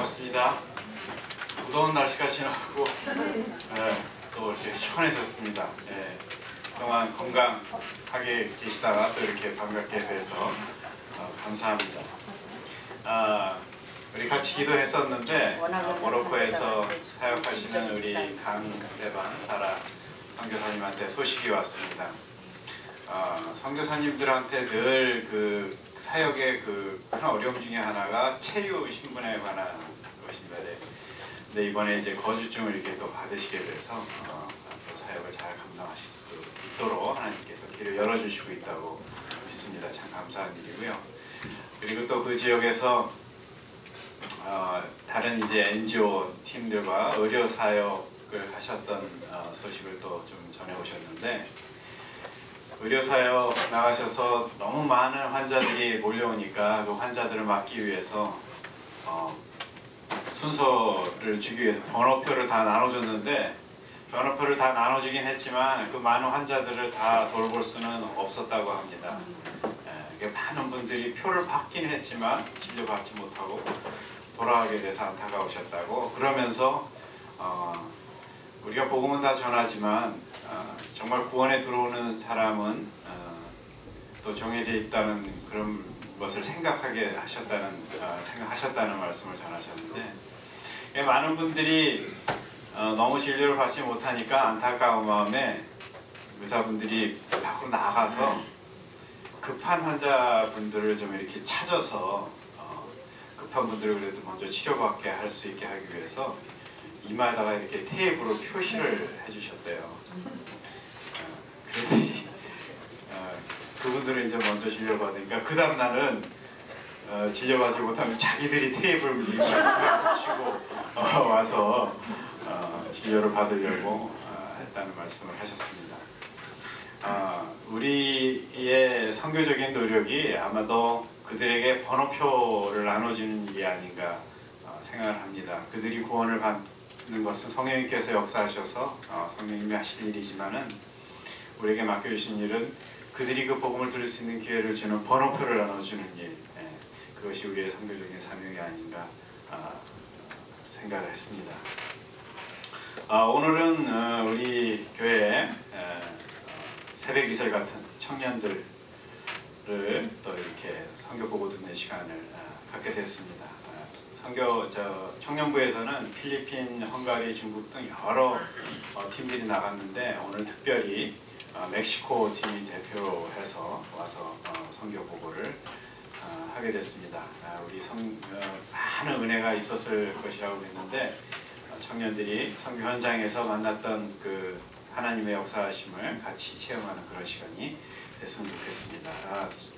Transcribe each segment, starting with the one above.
반갑습니다. 무더운 날씨가 지나고 또 이렇게 시원해졌습니다. 그동안 건강하게 계시다가 또 이렇게 반갑게 돼서 감사합니다. 우리 같이 기도했었는데 모로코에서 사역하시는 우리 강스테반 사라 선교사님한테 소식이 왔습니다. 선교사님들한테 늘 그 사역의 그 큰 어려움 중에 하나가 체류 신분에 관한 것입니다. 근데 이번에 이제 거주증을 이렇게 또 받으시게 돼서 또 사역을 잘 감당하실 수 있도록 하나님께서 길을 열어주시고 있다고 믿습니다. 참 감사한 일이고요. 그리고 또 그 지역에서 다른 이제 NGO 팀들과 의료 사역을 하셨던 소식을 또 좀 전해 오셨는데, 의료사역 나가셔서 너무 많은 환자들이 몰려오니까 그 환자들을 막기 위해서 순서를 주기 위해서 번호표를 다 나눠줬는데, 번호표를 다 나눠주긴 했지만 그 많은 환자들을 다 돌볼 수는 없었다고 합니다. 많은 분들이 표를 받긴 했지만 진료받지 못하고 돌아가게 돼서 안타까우셨다고. 그러면서 우리가 복음은 다 전하지만 정말 구원에 들어오는 사람은 또 정해져 있다는 그런 것을 생각하셨다는 말씀을 전하셨는데, 많은 분들이 너무 진료를 받지 못하니까 안타까운 마음에 의사분들이 밖으로 나가서 급한 환자분들을 좀 이렇게 찾아서 급한 분들을 그래도 먼저 치료받게 할 수 있게 하기 위해서 이마에다가 이렇게 테이프로 표시를 해주셨대요. 그랬더니 그분들은 이제 먼저 진료받으니까 그 다음날은 진료받지 못하면 자기들이 테이프를 이마에 붙이고 와서 진료를 받으려고 했다는 말씀을 하셨습니다. 우리의 선교적인 노력이 아마도 그들에게 번호표를 나눠주는 일이 아닌가 생각을 합니다. 그들이 구원을 받는 것은 성령님께서 역사하셔서 성령님이 하실 일이지만은, 우리에게 맡겨주신 일은 그들이 그 복음을 들을 수 있는 기회를 주는 번호표를 나눠주는 일, 그것이 우리의 선교적인 사명이 아닌가 생각을 했습니다. 오늘은 우리 교회에 새벽 이슬 같은 청년들을 또 이렇게 선교 보고 듣는 시간을 갖게 됐습니다. 청년부에서는 필리핀, 헝가리, 중국 등 여러 팀들이 나갔는데, 오늘 특별히 멕시코 팀이 대표해서 와서 선교 보고를 하게 됐습니다. 우리 많은 은혜가 있었을 것이라고 했는데, 청년들이 선교 현장에서 만났던 그 하나님의 역사하심을 같이 체험하는 그런 시간이 됐으면 좋겠습니다.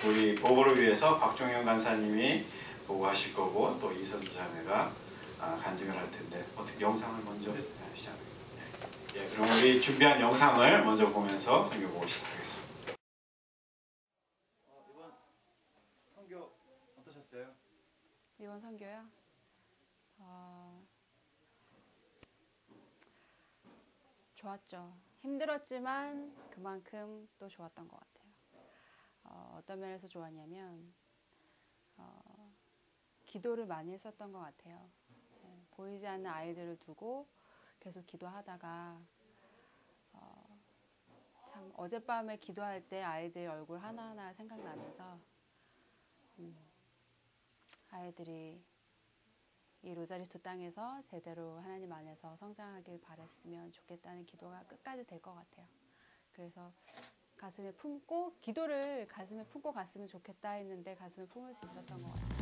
우리 보고를 위해서 박종현 간사님이 보고하실 거고, 또 이선주 자매가 간증을 할 텐데, 어떻게 영상을 먼저 시작합니다. 그럼 우리 준비한 영상을 먼저 보면서 선교 보고 시작하겠습니다. 이번 선교 어떠셨어요? 이번 선교요? 좋았죠. 힘들었지만 그만큼 또 좋았던 것 같아요. 어떤 면에서 좋았냐면 기도를 많이 했었던 것 같아요. 보이지 않는 아이들을 두고 계속 기도하다가 참 어젯밤에 기도할 때 아이들 얼굴 하나하나 생각나면서 아이들이 이 로자리투 땅에서 제대로 하나님 안에서 성장하길 바랬으면 좋겠다는 기도가 끝까지 될 것 같아요. 그래서 가슴에 품고, 기도를 가슴에 품고 갔으면 좋겠다 했는데 가슴에 품을 수 있었던 것 같아요.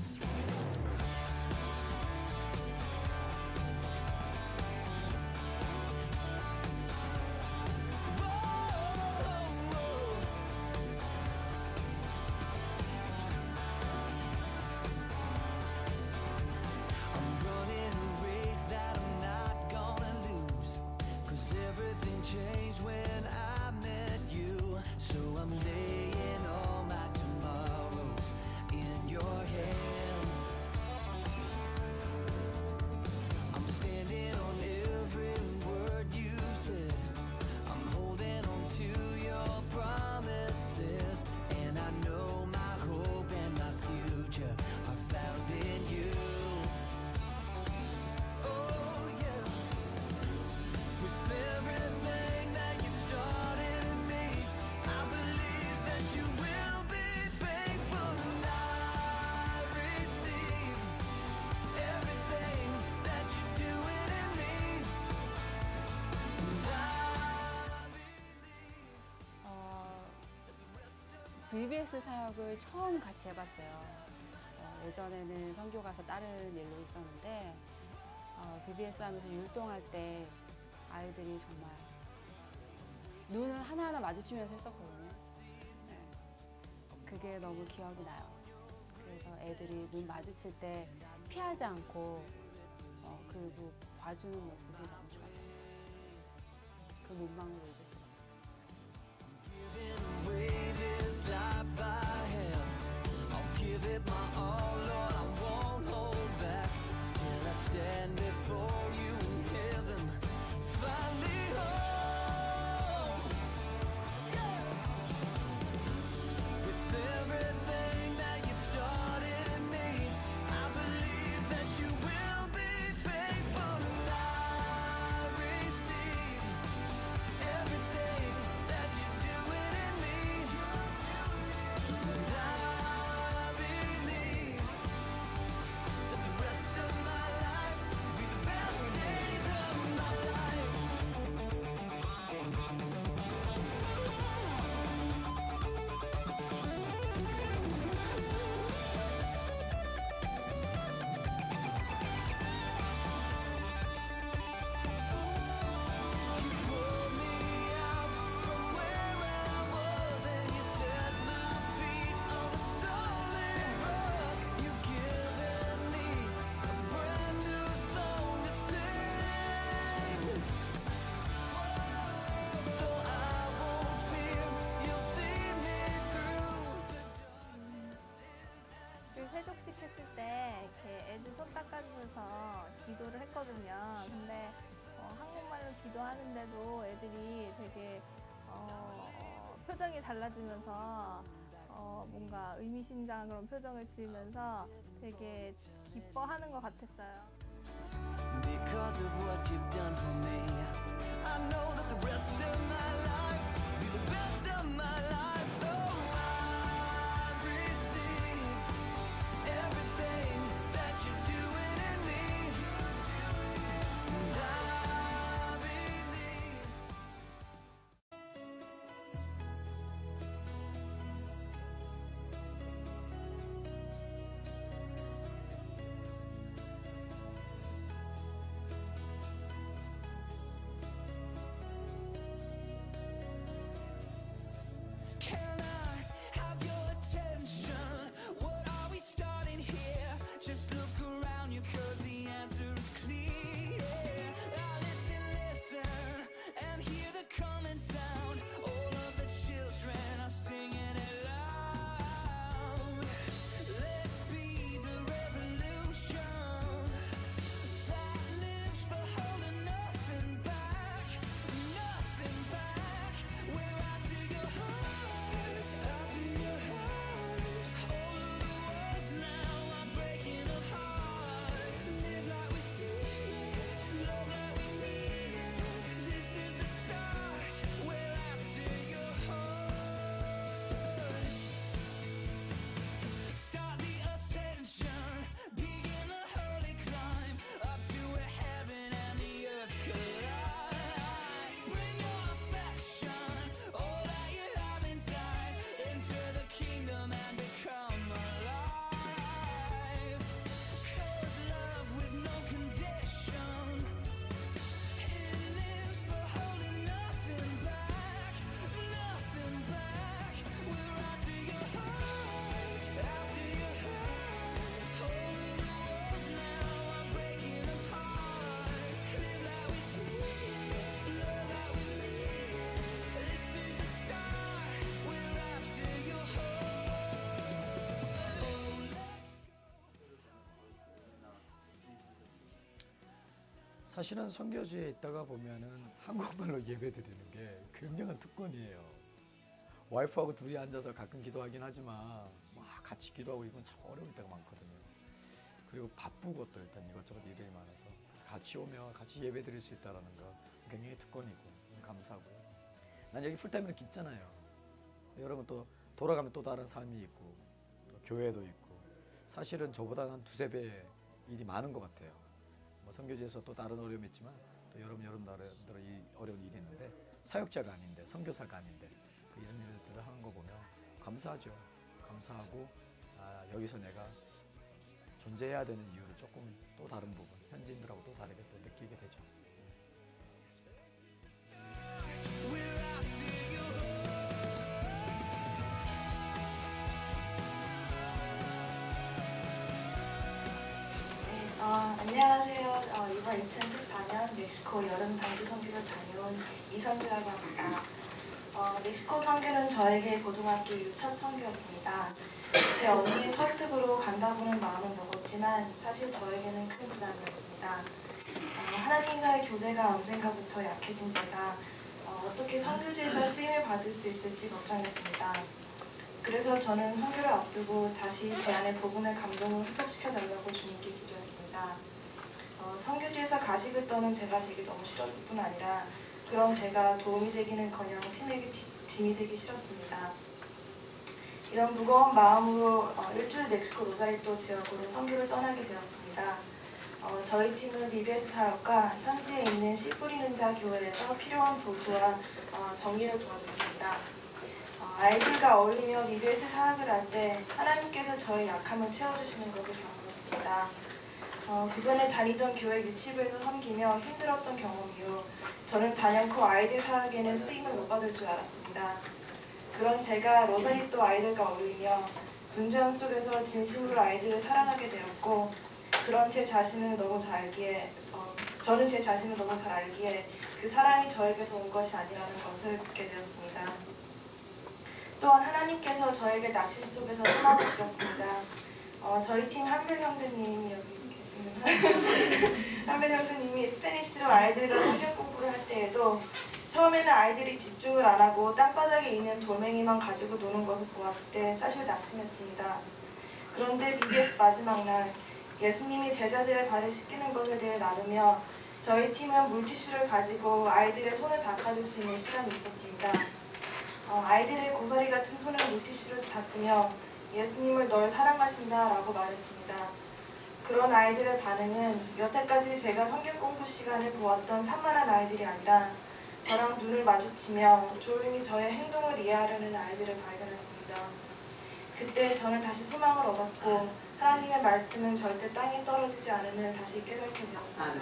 VBS 사역을 처음 같이 해봤어요. 예전에는 선교 가서 다른 일로 있었는데 VBS 하면서 율동할 때 아이들이 정말 눈을 하나하나 마주치면서 했었거든요. 네. 그게 너무 기억이 나요. 그래서 애들이 눈 마주칠 때 피하지 않고 그리고 봐주는 모습이 너무 좋았어요. 그 눈망울을 잊을 수가 세족식 했을 때 이렇게 애들 손 닦아주면서 기도를 했거든요. 근데 한국말로 기도하는데도 애들이 되게 표정이 달라지면서 뭔가 의미심장한 그런 표정을 지으면서 되게 기뻐하는 것 같았어요. Because of what you've done for me, I know that the rest of my life will be the best of my life. Oh, I receive everything that you're doing in me, and I believe. Can I have your attention? What are we starting here? Just look around you, 'cause the answer is clear. Now listen, listen, and hear the common sound. All of the children are singing it loud. Let's be the revolution that lives for holding nothing back, nothing back. We're after your heart, after your heart. All of the walls now are breaking apart. Live like we see it, love like we mean it. This is the start. We're after your heart. Start the ascension, begin the holy climb, up to where heaven and the earth collide. Bring your affection, all that you have inside, into the kingdom and become alive. 'Cause love with no condition, it lives for holding nothing back, nothing back. We're after your heart, after your heart. All of the walls now are breaking apart. Live like we see it, love like we mean it. This is the start. We're after your heart. Oh, let's 사실은 선교지에 있다가 보면은 한국말로 예배드리는 게 굉장한 특권이에요. 와이프하고 둘이 앉아서 가끔 기도하긴 하지만 막 같이 기도하고 이건 참 어려울 때가 많거든요. 그리고 바쁘고 또 일단 이것저것 일이 많아서 그래서 같이 오면 같이 예배드릴 수 있다는 거 굉장히 특권이고 감사하고. 난 여기 풀타임으로 있잖아요. 여러분 또 돌아가면 또 다른 삶이 있고 또 교회도 있고 사실은 저보다 한 두세 배 일이 많은 것 같아요. 뭐 선교지에서 또 다른 어려움이 있지만 또 여러분 나름대로 이 어려운 일이 있는데 사역자가 아닌데 선교사가 아닌데 그 이런 일들을 하는 거 보면 감사하죠. 감사하고 여기서 내가 존재해야 되는 이유를 조금 또 다른 부분, 현지인들하고 또 다르게 또 느끼게 되죠. 안녕하세요. 이번 2014년 멕시코 여름 단기 선교를 다녀온 이선주라고 합니다. 멕시코 선교는 저에게 고등학교 이후 첫 선교였습니다. 제 언니의 설득으로 간다고는 마음을 먹었지만 사실 저에게는 큰 부담이었습니다. 하나님과의 교제가 언젠가부터 약해진 제가 어떻게 선교지에서 쓰임을 받을 수 있을지 걱정했습니다. 그래서 저는 선교를 앞두고 다시 제 안에 복음의 감동을 회복시켜달라고 주님께 기도했습니다. 선교지에서 가식을 떠는 제가 되게 너무 싫었을 뿐 아니라 그런 제가 도움이 되기는커녕 팀에게 짐이 되기 싫었습니다. 이런 무거운 마음으로 일주일 멕시코 로사리또 지역으로 선교를 떠나게 되었습니다. 저희 팀은 EBS 사역과 현지에 있는 씨 뿌리는 자 교회에서 필요한 도수와 정리를 도와줬습니다. 아이들과 어울리며 EBS 사역을 할 때 하나님께서 저의 약함을 채워주시는 것을 경험했습니다. 그 전에 다니던 교회 유치부에서 섬기며 힘들었던 경험 이후 저는 단연코 아이들 사역에는 쓰임을 못 받을 줄 알았습니다. 그런 제가 로사리또 아이들과 어울리며 분주함 속에서 진심으로 아이들을 사랑하게 되었고 그런 제 자신을 너무 잘 알기에 저는 제 자신을 너무 잘 알기에 그 사랑이 저에게서 온 것이 아니라는 것을 믿게 되었습니다. 또한 하나님께서 저에게 낙심 속에서 소망을 주셨습니다. 저희 팀 한별 형제님이 여기 한별 형제님이 스페니쉬로 아이들과 성경 공부를 할 때에도 처음에는 아이들이 집중을 안 하고 땅바닥에 있는 돌멩이만 가지고 노는 것을 보았을 때 사실 낙심했습니다. 그런데 BBS 마지막 날 예수님이 제자들의 발을 씻기는 것에 대해 나누며 저희 팀은 물티슈를 가지고 아이들의 손을 닦아줄 수 있는 시간이 있었습니다. 아이들의 고사리 같은 손을 물티슈로 닦으며 예수님을 널 사랑하신다 라고 말했습니다. 그런 아이들의 반응은 여태까지 제가 성경 공부 시간을 보았던 산만한 아이들이 아니라 저랑 눈을 마주치며 조용히 저의 행동을 이해하려는 아이들을 발견했습니다. 그때 저는 다시 소망을 얻었고 하나님의 말씀은 절대 땅에 떨어지지 않음을 다시 깨닫게 되었습니다.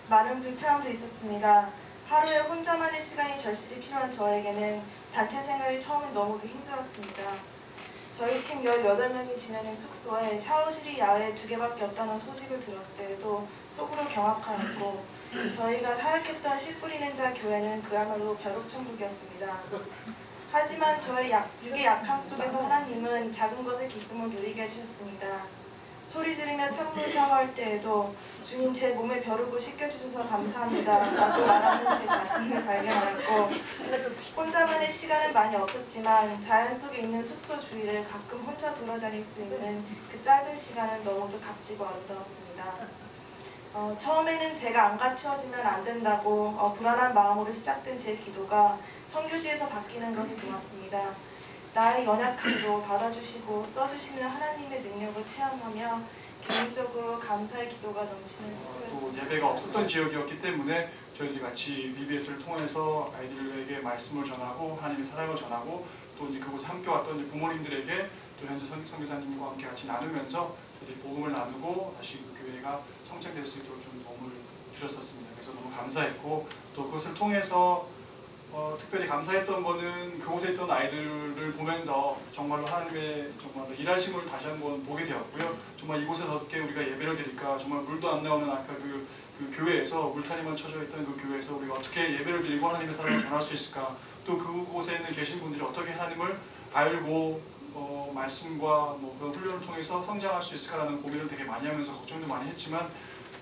많은 불편함도 있었습니다. 하루에 혼자만의 시간이 절실히 필요한 저에게는 단체 생활이 처음엔 너무도 힘들었습니다. 저희 팀 18명이 지내는 숙소에 샤워실이 야외에 2개밖에 없다는 소식을 들었을 때에도 속으로 경악하였고 저희가 사역했던 씨 뿌리는 자 교회는 그야말로 벼룩천국이었습니다. 하지만 저의 육의 약함 속에서 하나님은 작은 것의 기쁨을 누리게 해주셨습니다. 소리 지르며 찬물 샤워할 때에도 주님 제 몸에 벼룩을 씻겨주셔서 감사합니다 라고 말하는 제 자신을 발견하였고 혼자만의 시간은 많이 없었지만 자연 속에 있는 숙소 주위를 가끔 혼자 돌아다닐 수 있는 그 짧은 시간은 너무도 값지고 아름다웠습니다. 처음에는 제가 안 갖추어지면 안 된다고 불안한 마음으로 시작된 제 기도가 선교지에서 바뀌는 것을 보았습니다. 나의 연약함도 받아주시고 써주시는 하나님의 능력을 체험하며 개인적으로 감사의 기도가 넘치는 선교였습니다. 또 예배가 없었던 지역이었기 때문에 저희들이 같이 BBS를 통해서 아이들에게 말씀을 전하고 하나님의 사랑을 전하고 또 이제 그곳에 함께 왔던 이제 부모님들에게 또 현재 선교사님과 함께 같이 나누면서 저희들이 복음을 나누고 다시 그 교회가 성장될 수 있도록 좀 도움을 드렸었습니다. 그래서 너무 감사했고 또 그것을 통해서 특별히 감사했던 거는 그곳에 있던 아이들을 보면서 정말로 하나님의 정말로 일하심을 다시 한번 보게 되었고요. 정말 이곳에 어떻게 우리가 예배를 드릴까, 정말 물도 안 나오는 아까 그 교회에서 물타리만 쳐져 있던 그 교회에서 우리가 어떻게 예배를 드리고 하나님의 사랑을 전할 수 있을까, 또 그곳에 있는 계신 분들이 어떻게 하나님을 알고 말씀과 그런 훈련을 통해서 성장할 수 있을까라는 고민을 되게 많이 하면서 걱정도 많이 했지만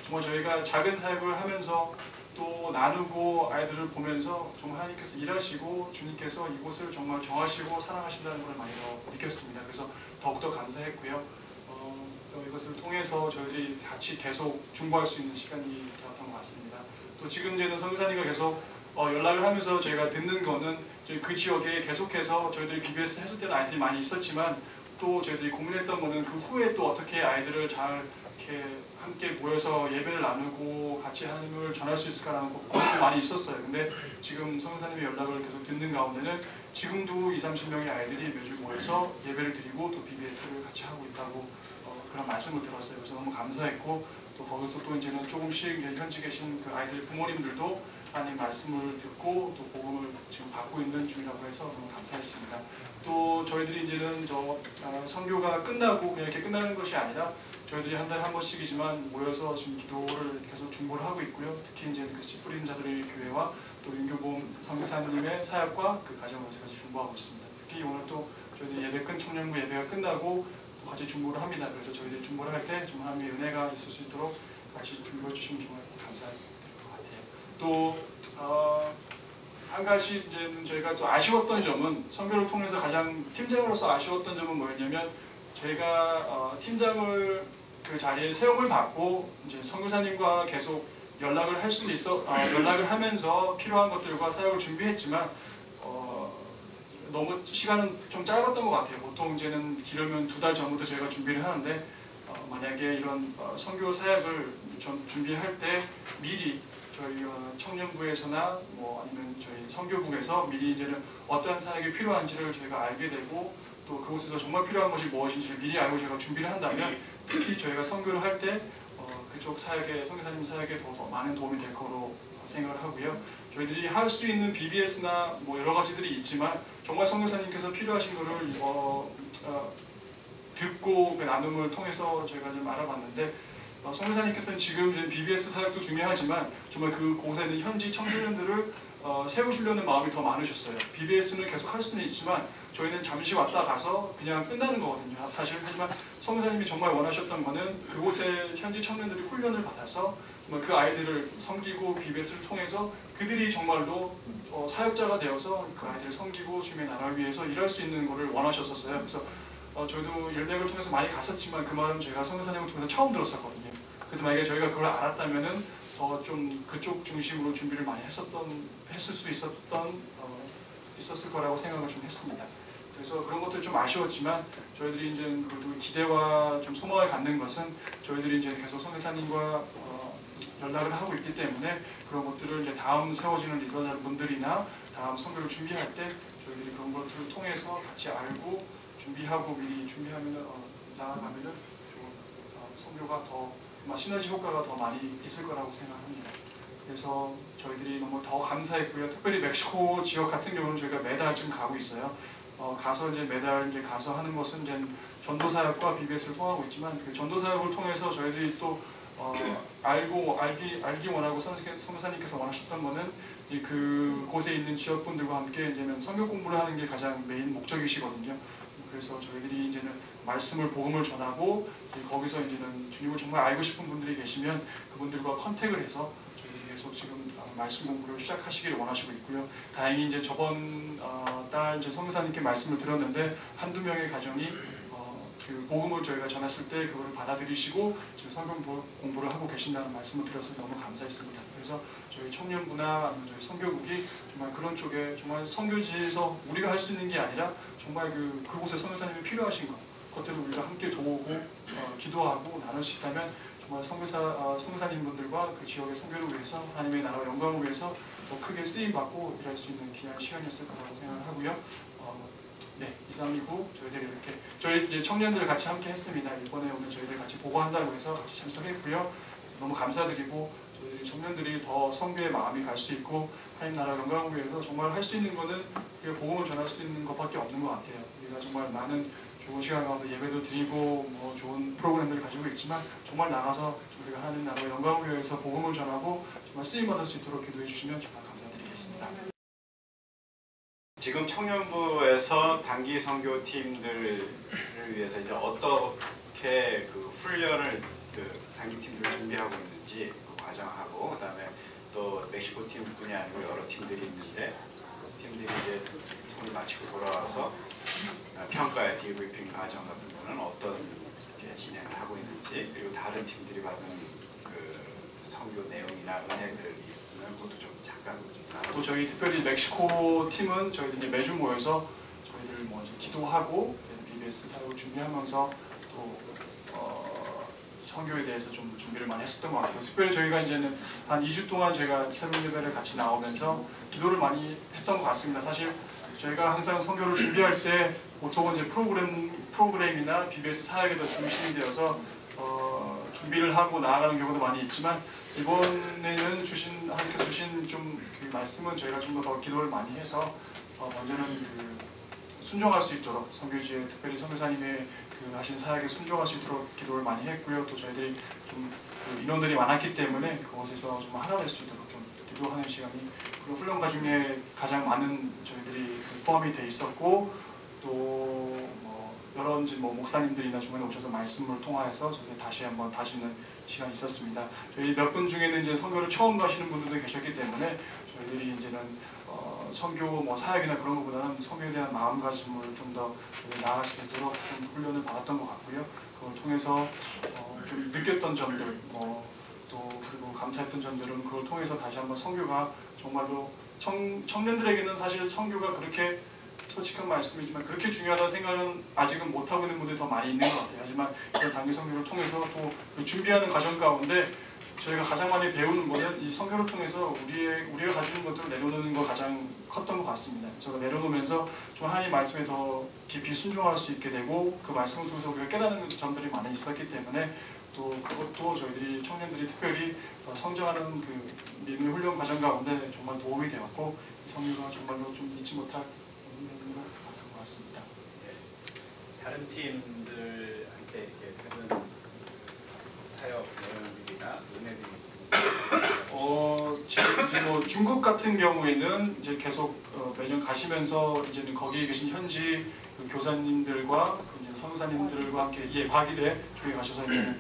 정말 저희가 작은 사역을 하면서 또 나누고 아이들을 보면서 정말 하나님께서 일하시고 주님께서 이곳을 정말 정하시고 사랑하신다는 걸 많이 더 느꼈습니다. 그래서 더욱더 감사했고요. 이것을 통해서 저희들이 같이 계속 중보할 수 있는 시간이 되었던 것 같습니다. 또 지금 이제는 선교사님과 계속 연락을 하면서 저희가 듣는 거는 그 지역에 계속해서 저희들이 BBS 했을 때는 아이들이 많이 있었지만 또 저희들이 고민했던 거는 그 후에 또 어떻게 아이들을 잘 이렇게 함께 모여서 예배를 나누고 같이 하나님을 전할 수 있을까라는 고민도 많이 있었어요. 근데 지금 선교사님의 연락을 계속 듣는 가운데는 지금도 20-30명의 아이들이 매주 모여서 예배를 드리고 또 BBS를 같이 하고 있다고 그런 말씀을 들었어요. 그래서 너무 감사했고 또 거기서 또 이제는 조금씩 현지 계신 그 아이들 부모님들도 하나님 말씀을 듣고 또 복음을 지금 받고 있는 중이라고 해서 너무 감사했습니다. 또 저희들이 이제는 선교가 끝나고 그냥 이렇게 끝나는 것이 아니라 저희들이 한 달에 한 번씩이지만 모여서 지금 기도를 계속 중보를 하고 있고요. 특히 이제 그 씨 뿌린 자들의 교회와 또 윤교봉 선교사님의 사역과 그 가정에서 중보하고 있습니다. 특히 오늘 또 저희들 예배 끈 청년부 예배가 끝나고 같이 중보를 합니다. 그래서 저희들이 중보를 할 때 정말 하나님의 은혜가 있을 수 있도록 같이 중보해 주시면 정말 감사드릴 것 같아요. 또 한 가지 이제 저희가 또 아쉬웠던 점은 선교를 통해서 가장 팀장으로서 아쉬웠던 점은 뭐였냐면 저희가 팀장을 그 자리에 세움을 받고 이제 선교사님과 계속 연락을 할 수 있어 연락을 하면서 필요한 것들과 사역을 준비했지만 너무 시간은 좀 짧았던 것 같아요. 보통 이제는 길으면 2달 전부터 저희가 준비를 하는데 만약에 이런 선교 사역을 준비할 때 미리 저희 청년부에서나 뭐 아니면 저희 선교국에서 미리 이제는 어떠한 사역이 필요한지를 저희가 알게 되고 또 그곳에서 정말 필요한 것이 무엇인지를 미리 알고 저희가 준비를 한다면 특히 저희가 선교를 할 때 그쪽 사역에 선교사님 사역에 더 많은 도움이 될 거로 생각을 하고요. 저희들이 할 수 있는 BBS나 뭐 여러 가지들이 있지만 정말 선교사님께서 필요하신 것을 듣고 그 나눔을 통해서 저희가 좀 알아봤는데 선교사님께서는 지금 이제 BBS 사역도 중요하지만 정말 그곳에 있는 현지 청소년들을 세우시려는 마음이 더 많으셨어요. BBS는 계속 할 수는 있지만 저희는 잠시 왔다 가서 그냥 끝나는 거거든요. 사실 하지만 선교사님이 정말 원하셨던 거는 그곳에 현지 청년들이 훈련을 받아서 정말 그 아이들을 섬기고 BBS를 통해서 그들이 정말로 사역자가 되어서 그 아이들을 섬기고 주님의 나라를 위해서 일할 수 있는 것을 원하셨었어요. 그래서 저희도 열매를 통해서 많이 갔었지만 그 말은 제가 선교사님을 통해서 처음 들었었거든요. 그래서 만약에 저희가 그걸 알았다면은 더 좀 그쪽 중심으로 준비를 많이 했을 수 있었을 거라고 생각을 좀 했습니다. 그래서 그런 것들이 좀 아쉬웠지만 저희들이 이제 그래도 기대와 좀 소망을 갖는 것은 저희들이 이제 계속 선교사님과 연락을 하고 있기 때문에 그런 것들을 이제 다음 세워지는 리더분들이나 다음 선교를 준비할 때 저희들이 그런 것들을 통해서 같이 알고 준비하고 미리 준비하면 나아가면은 좀 선교가 더 시너지 효과가 더 많이 있을 거라고 생각합니다. 그래서 저희들이 너무 더 감사했고요. 특별히 멕시코 지역 같은 경우는 저희가 매달 지금 가고 있어요. 가서 이제 매달 이제 가서 하는 것은 이제 전도 사역과 BBS를 통하고 있지만 그 전도 사역을 통해서 저희들이 또 알기 원하고 선교사님께서 원하셨던 거는 그 곳에 있는 지역분들과 함께 이제는 선교 공부를 하는 게 가장 메인 목적이시거든요. 그래서 저희들이 이제는 말씀을 복음을 전하고 거기서 이제는 주님을 정말 알고 싶은 분들이 계시면 그분들과 컨택을 해서 저희들이 계속 지금 말씀 공부를 시작하시기를 원하시고 있고요. 다행히 이제 저번 달 이제 선교사님께 말씀을 들었는데 한두 명의 가정이 그 복음을 저희가 전했을 때 그거를 받아들이시고 지금 성경 공부를 하고 계신다는 말씀을 드려서 너무 감사했습니다. 그래서 저희 청년부나 아니면 저희 선교국이 정말 그런 쪽에 정말 선교지에서 우리가 할 수 있는 게 아니라 정말 그곳에 선교사님이 필요하신 것들을 우리가 함께 도우고 기도하고 나눌 수 있다면 정말 선교사님분들과 그 지역의 선교를 위해서 하나님의 나라와 영광을 위해서 더 크게 쓰임받고 일할 수 있는 귀한 시간이었을 거라고 생각을 하고요. 네, 이상이고 저희들이 이렇게 저희 이제 청년들 같이 함께 했습니다. 이번에 오늘 저희들 같이 보고한다고 해서 같이 참석했고요. 너무 감사드리고 저희 청년들이 더 선교의 마음이 갈 수 있고 하나님 나라 영광을 위해서 정말 할 수 있는 거는 우리가 복음을 전할 수 있는 것밖에 없는 것 같아요. 우리가 정말 많은 좋은 시간 가운데 예배도 드리고 뭐 좋은 프로그램들을 가지고 있지만 정말 나가서 우리가 하나님 나라 영광을 위해서 복음을 전하고 정말 쓰임 받을 수 있도록 기도해 주시면 정말 감사드리겠습니다. 지금 청년부에서 단기 선교팀들을 위해서 이제 어떻게 그 훈련을 단기 팀들을 준비하고 있는지 그 과정하고 그다음에 또 멕시코 팀뿐이 아니고 여러 팀들이 있는데 그 팀들이 이제 선을 마치고 돌아와서 평가의 디브리핑 과정 같은 거는 어떤 진행을 하고 있는지 그리고 다른 팀들이 받은 그 선교 내용이나 은혜들이 있으면 그것도 좀 잠깐 또 저희 특별히 멕시코 팀은 저희들이 매주 모여서 저희들 뭐 이제 기도하고 BBS 사역을 준비하면서 또 선교에 대해서 좀 준비를 많이 했었던 것 같아요. 특별히 저희가 이제는 한 2주 동안 저희가 새로운 예배를 같이 나오면서 기도를 많이 했던 것 같습니다. 사실 저희가 항상 선교를 준비할 때 보통은 이제 프로그램이나 BBS 사역에 더 중심이 되어서 준비를 하고 나아가는 경우도 많이 있지만 이번에는 하나님께서 주신 좀 그 말씀은 저희가 좀 더 기도를 많이 해서 먼저는 순종할 수 있도록 선교지에 특별히 선교사님의 하신 사역에 순종할 수 있도록 기도를 많이 했고요. 또 저희들이 좀 인원들이 많았기 때문에 그곳에서 좀 하나될 수 있도록 좀 기도하는 시간이 그리고 훈련가 중에 가장 많은 저희들이 포함이 돼 있었고 또 여러 목사님들이나 중간에 오셔서 말씀을 통하여서 저희 다시 한번 다지는 시간이 있었습니다. 저희 몇 분 중에는 이제 선교를 처음 가시는 분들도 계셨기 때문에 저희들이 이제는 선교 사역이나 그런 것보다는 선교에 대한 마음가짐을 좀 더 나아갈 수 있도록 좀 훈련을 받았던 것 같고요. 그걸 통해서 좀 느꼈던 점들 또 그리고 감사했던 점들은 그걸 통해서 다시 한번 선교가 정말로 청년들에게는 사실 선교가 그렇게 솔직한 말씀이지만 그렇게 중요하다는 생각은 아직은 못하고 있는 분들이 더 많이 있는 것 같아요. 하지만 이런 단기 선교를 통해서 또 그 준비하는 과정 가운데 저희가 가장 많이 배우는 것은 이 선교를 통해서 우리가 가지고 있는 것들을 내려놓는 것 가장 컸던 것 같습니다. 저가 내려놓으면서 좀 하나님 말씀에 더 깊이 순종할 수 있게 되고 그 말씀을 통해서 우리가 깨닫는 점들이 많이 있었기 때문에 또 그것도 저희들이 청년들이 특별히 성장하는 그 믿음의 훈련 과정 가운데 정말 도움이 되었고 선교가 정말로 좀 잊지 못할 것 같습니다. 다른 팀들한테 이렇게 들은 사역 내용들이나 은혜들이 있습니다. 지금 이제 중국 같은 경우에는 이제 계속 매년 가시면서 이제는 거기에 계신 현지 교사님들과 선교사님들과 함께 과기대 쪽에 가셔서 이제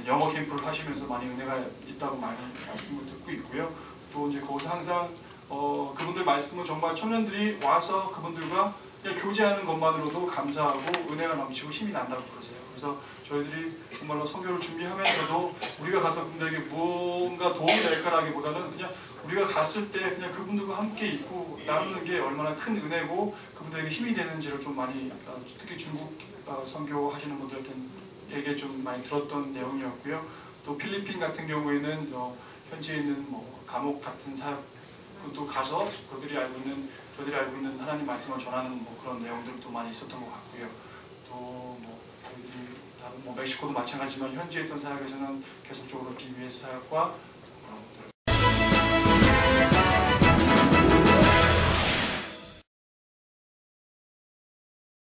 영어 캠프를 하시면서 많이 은혜가 있다고 많이 말씀을 듣고 있고요. 또 이제 거기서 항상 그분들 말씀은 정말 청년들이 와서 그분들과 그냥 교제하는 것만으로도 감사하고 은혜가 넘치고 힘이 난다고 그러세요. 그래서 저희들이 정말로 선교를 준비하면서도 우리가 가서 그분들에게 무언가 도움이 될까라기보다는 그냥 우리가 갔을 때 그냥 그분들과 함께 있고 나누는 게 얼마나 큰 은혜고 그분들에게 힘이 되는지를 좀 많이 특히 중국 선교하시는 분들에게 좀 많이 들었던 내용이었고요. 또 필리핀 같은 경우에는 현지에 있는 감옥 같은 사역도 가서 저희들이 알고 있는 하나님 말씀을 전하는 그런 내용들도 많이 있었던 것 같고요. 또 저희들이 멕시코도 마찬가지지만 현지에 있던 사역에서는 계속적으로 BBS 사역과